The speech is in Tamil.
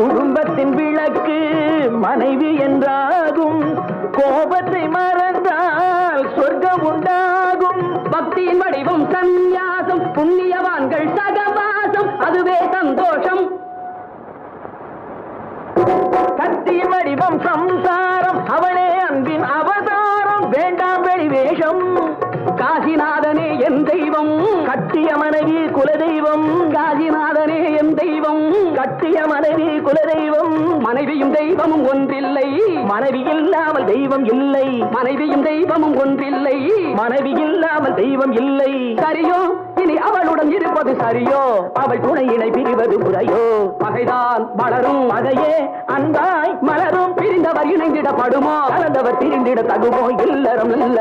குடும்பத்தின் விளக்கு மனைவி என்றாகும். கோபத்தை மறந்தால் சொர்க்கம் உண்டாகும். பக்தியின் வடிவம் சந்நியாசம், புண்ணியவான்கள் சகவாசம், அதுவே சந்தோஷம். கத்தியின் வடிவம் சம்சாரம், அவளே அன்பின் அவதாரம். வேண்டாம் வெளிவேஷம். காசிநாதனே என் தெய்வம், கட்டிய மனைவி குலதெய்வம். காசிநாதனே என் தெய்வம், கட்டிய மனைவி குலதெய்வம். மனைவியும் தெய்வமும் ஒன்றில்லை, மனைவி இல்லாமல் தெய்வம் இல்லை. மனைவியும் தெய்வமும் ஒன்றில்லை, மனைவி இல்லாமல் தெய்வம் இல்லை. சரியோ இனி அவளுடன் இருப்பது சரியோ, அவள் துணையினை பிரிவது முறையோ. பகைதான் வளரும், அதையே அன்பாய் மலரும். பிரிந்தவர் இணைந்திடப்படுமோ, கலந்தவர் பிரிந்திட தகுமோ. இல்லறம் இல்லறம்